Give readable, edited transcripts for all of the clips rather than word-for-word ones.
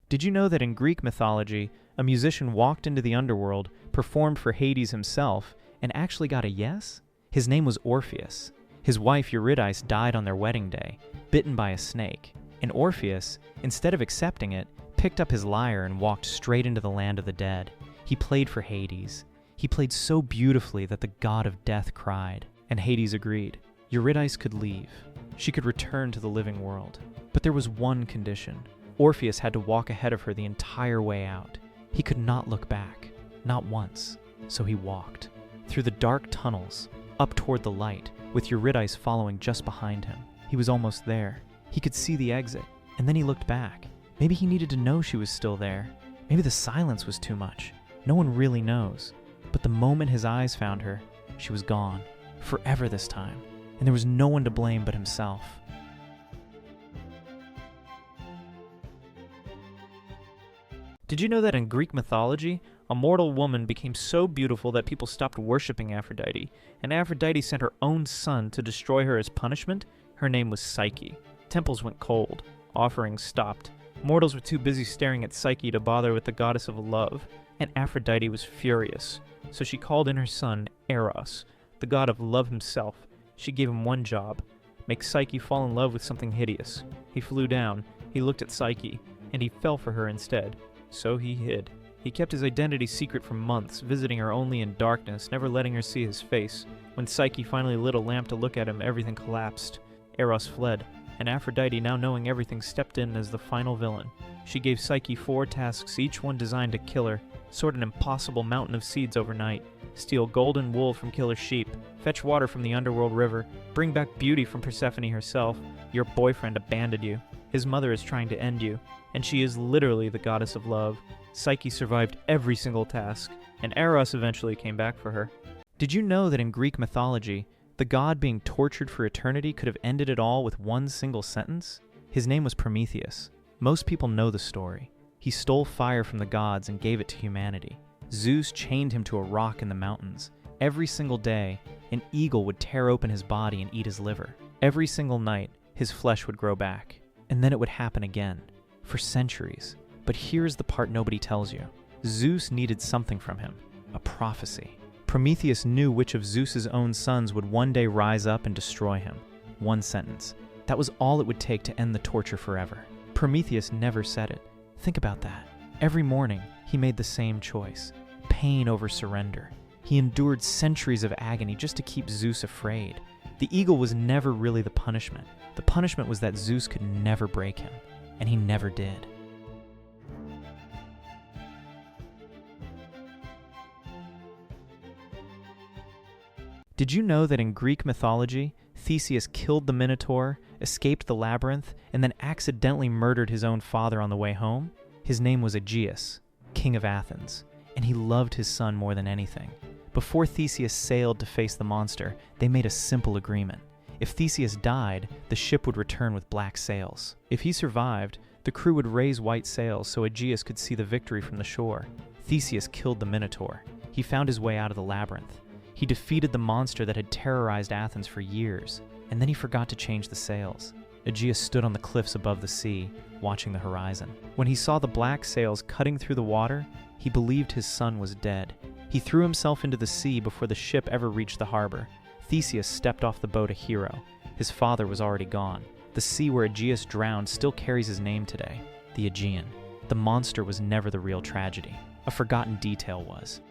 Did you know that in Greek mythology, a musician walked into the underworld, performed for Hades himself, and actually got a yes? His name was Orpheus. His wife Eurydice died on their wedding day, bitten by a snake, and Orpheus, instead of accepting it, picked up his lyre and walked straight into the land of the dead. He played for Hades. He played so beautifully that the god of death cried, and Hades agreed. Eurydice could leave. She could return to the living world. But there was one condition. Orpheus had to walk ahead of her the entire way out. He could not look back, not once. So he walked, through the dark tunnels, up toward the light, with Eurydice following just behind him. He was almost there. He could see the exit, and then he looked back. Maybe he needed to know she was still there. Maybe the silence was too much. No one really knows. But the moment his eyes found her, she was gone, forever this time, and there was no one to blame but himself. Did you know that in Greek mythology, a mortal woman became so beautiful that people stopped worshipping Aphrodite, and Aphrodite sent her own son to destroy her as punishment? Her name was Psyche. Temples went cold. Offerings stopped. Mortals were too busy staring at Psyche to bother with the goddess of love, and Aphrodite was furious. So she called in her son, Eros, the god of love himself. She gave him one job: make Psyche fall in love with something hideous. He flew down, he looked at Psyche, and he fell for her instead. So he hid. He kept his identity secret for months, visiting her only in darkness, never letting her see his face. When Psyche finally lit a lamp to look at him, everything collapsed. Eros fled, and Aphrodite, now knowing everything, stepped in as the final villain. She gave Psyche 4 tasks, each one designed to kill her: sort an impossible mountain of seeds overnight, steal golden wool from killer sheep, fetch water from the underworld river, bring back beauty from Persephone herself. Your boyfriend abandoned you. His mother is trying to end you, and she is literally the goddess of love. Psyche survived every single task, and Eros eventually came back for her. Did you know that in Greek mythology, the god being tortured for eternity could have ended it all with one single sentence? His name was Prometheus. Most people know the story. He stole fire from the gods and gave it to humanity. Zeus chained him to a rock in the mountains. Every single day, an eagle would tear open his body and eat his liver. Every single night, his flesh would grow back. And then it would happen again, for centuries. But here's the part nobody tells you. Zeus needed something from him, a prophecy. Prometheus knew which of Zeus's own sons would one day rise up and destroy him. One sentence. That was all it would take to end the torture forever. Prometheus never said it. Think about that. Every morning, he made the same choice. Pain over surrender. He endured centuries of agony just to keep Zeus afraid. The eagle was never really the punishment. The punishment was that Zeus could never break him, and he never did. Did you know that in Greek mythology, Theseus killed the Minotaur, escaped the labyrinth, and then accidentally murdered his own father on the way home? His name was Aegeus, king of Athens, and he loved his son more than anything. Before Theseus sailed to face the monster, they made a simple agreement. If Theseus died, the ship would return with black sails. If he survived, the crew would raise white sails so Aegeus could see the victory from the shore. Theseus killed the Minotaur. He found his way out of the labyrinth. He defeated the monster that had terrorized Athens for years, and then he forgot to change the sails. Aegeus stood on the cliffs above the sea, watching the horizon. When he saw the black sails cutting through the water, he believed his son was dead. He threw himself into the sea before the ship ever reached the harbor. Theseus stepped off the boat a hero. His father was already gone. The sea where Aegeus drowned still carries his name today, the Aegean. The monster was never the real tragedy. A forgotten detail was.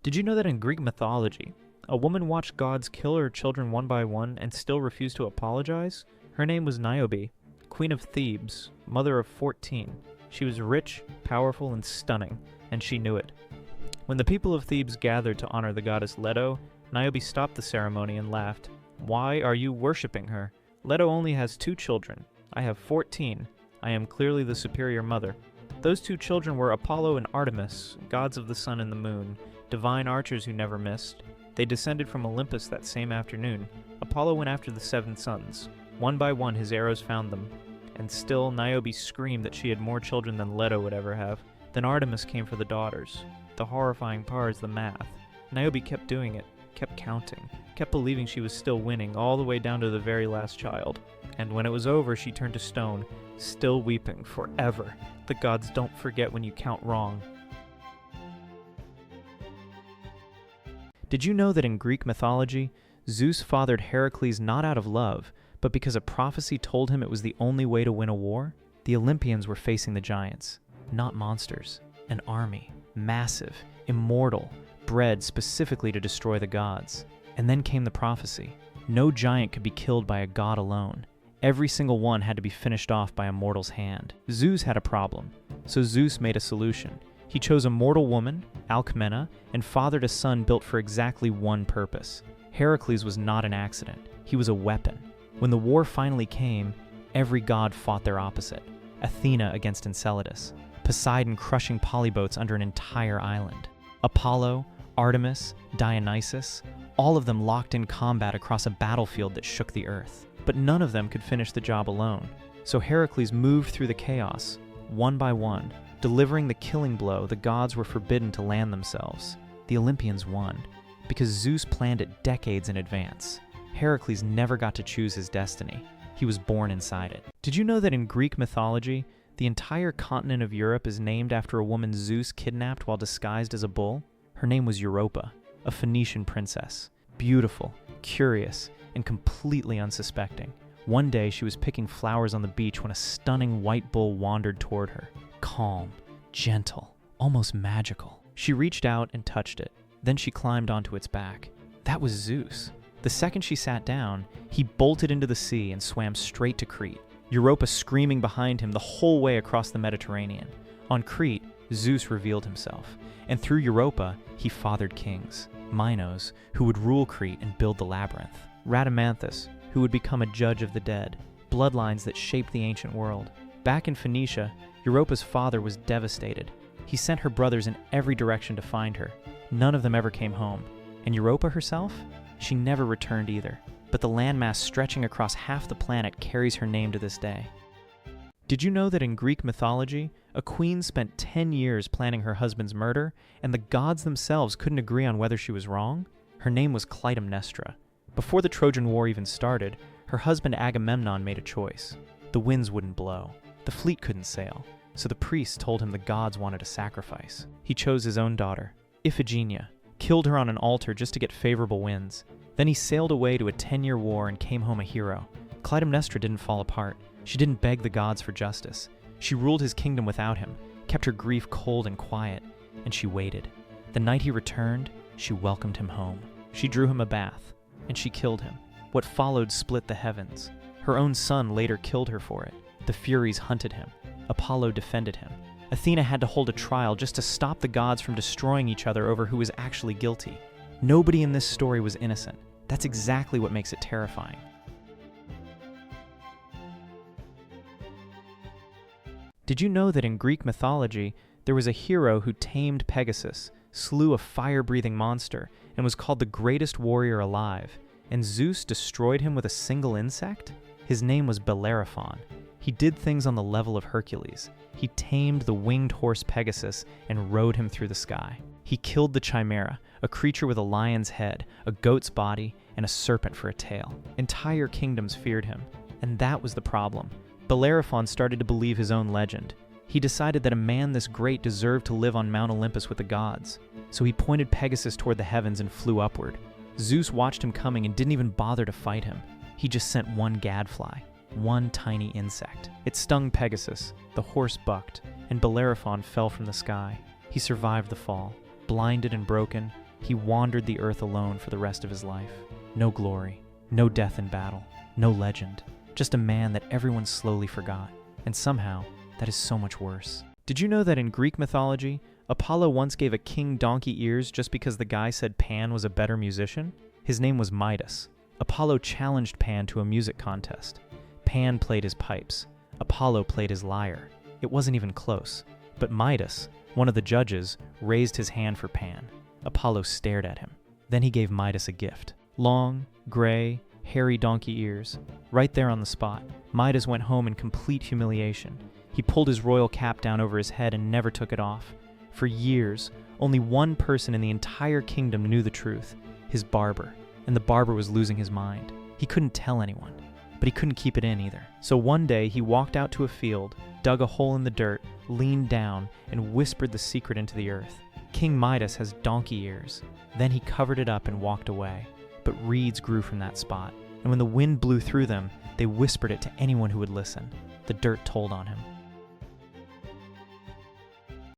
Did you know that in Greek mythology, a woman watched gods kill her children one by one and still refused to apologize? Her name was Niobe, queen of Thebes, mother of 14. She was rich, powerful, and stunning, and she knew it. When the people of Thebes gathered to honor the goddess Leto, Niobe stopped the ceremony and laughed. "Why are you worshipping her? Leto only has 2 children. I have 14. I am clearly the superior mother." Those 2 children were Apollo and Artemis, gods of the sun and the moon, divine archers who never missed. They descended from Olympus that same afternoon. Apollo went after the 7 sons. One by one his arrows found them, and still Niobe screamed that she had more children than Leto would ever have. Then Artemis came for the daughters. The horrifying part is the math. Niobe kept doing it, kept counting, kept believing she was still winning, all the way down to the very last child. And when it was over, she turned to stone, still weeping forever. The gods don't forget when you count wrong. Did you know that in Greek mythology, Zeus fathered Heracles not out of love, but because a prophecy told him it was the only way to win a war? The Olympians were facing the giants, not monsters. An army, massive, immortal, bred specifically to destroy the gods. And then came the prophecy. No giant could be killed by a god alone. Every single one had to be finished off by a mortal's hand. Zeus had a problem, so Zeus made a solution. He chose a mortal woman, Alcmena, and fathered a son built for exactly one purpose. Heracles was not an accident. He was a weapon. When the war finally came, every god fought their opposite. Athena against Enceladus, Poseidon crushing polyboats under an entire island. Apollo, Artemis, Dionysus, all of them locked in combat across a battlefield that shook the earth. But none of them could finish the job alone. So Heracles moved through the chaos, one by one, delivering the killing blow the gods were forbidden to land themselves. The Olympians won, because Zeus planned it decades in advance. Heracles never got to choose his destiny. He was born inside it. Did you know that in Greek mythology, the entire continent of Europe is named after a woman Zeus kidnapped while disguised as a bull? Her name was Europa, a Phoenician princess. Beautiful, curious, and completely unsuspecting. One day she was picking flowers on the beach when a stunning white bull wandered toward her. Calm, gentle, almost magical. She reached out and touched it. Then she climbed onto its back. That was Zeus. The second she sat down, he bolted into the sea and swam straight to Crete, Europa screaming behind him the whole way across the Mediterranean. On Crete, Zeus revealed himself, and through Europa, he fathered kings. Minos, who would rule Crete and build the labyrinth. Rhadamanthus, who would become a judge of the dead. Bloodlines that shaped the ancient world. Back in Phoenicia, Europa's father was devastated. He sent her brothers in every direction to find her. None of them ever came home. And Europa herself? She never returned either. But the landmass stretching across half the planet carries her name to this day. Did you know that in Greek mythology, a queen spent 10 years planning her husband's murder, and the gods themselves couldn't agree on whether she was wrong? Her name was Clytemnestra. Before the Trojan War even started, her husband Agamemnon made a choice. The winds wouldn't blow. The fleet couldn't sail. So the priests told him the gods wanted a sacrifice. He chose his own daughter, Iphigenia, killed her on an altar just to get favorable winds. Then he sailed away to a 10-year war and came home a hero. Clytemnestra didn't fall apart. She didn't beg the gods for justice. She ruled his kingdom without him, kept her grief cold and quiet, and she waited. The night he returned, she welcomed him home. She drew him a bath, and she killed him. What followed split the heavens. Her own son later killed her for it. The Furies hunted him. Apollo defended him. Athena had to hold a trial just to stop the gods from destroying each other over who was actually guilty. Nobody in this story was innocent. That's exactly what makes it terrifying. Did you know that in Greek mythology, there was a hero who tamed Pegasus, slew a fire-breathing monster, and was called the greatest warrior alive, and Zeus destroyed him with a single insect? His name was Bellerophon. He did things on the level of Hercules. He tamed the winged horse Pegasus and rode him through the sky. He killed the Chimera, a creature with a lion's head, a goat's body, and a serpent for a tail. Entire kingdoms feared him, and that was the problem. Bellerophon started to believe his own legend. He decided that a man this great deserved to live on Mount Olympus with the gods. So he pointed Pegasus toward the heavens and flew upward. Zeus watched him coming and didn't even bother to fight him. He just sent one gadfly, one tiny insect. It stung Pegasus, the horse bucked, and Bellerophon fell from the sky. He survived the fall. Blinded and broken, he wandered the earth alone for the rest of his life. No glory, no death in battle, no legend. Just a man that everyone slowly forgot. And somehow, that is so much worse. Did you know that in Greek mythology, Apollo once gave a king donkey ears just because the guy said Pan was a better musician? His name was Midas. Apollo challenged Pan to a music contest. Pan played his pipes. Apollo played his lyre. It wasn't even close. But Midas, one of the judges, raised his hand for Pan. Apollo stared at him. Then he gave Midas a gift. Long, gray, hairy donkey ears. Right there on the spot, Midas went home in complete humiliation. He pulled his royal cap down over his head and never took it off. For years, only one person in the entire kingdom knew the truth, his barber, and the barber was losing his mind. He couldn't tell anyone. but he couldn't keep it in either. So one day he walked out to a field, dug a hole in the dirt, leaned down, and whispered the secret into the earth. King Midas has donkey ears. Then he covered it up and walked away. But reeds grew from that spot, and when the wind blew through them, they whispered it to anyone who would listen. The dirt told on him.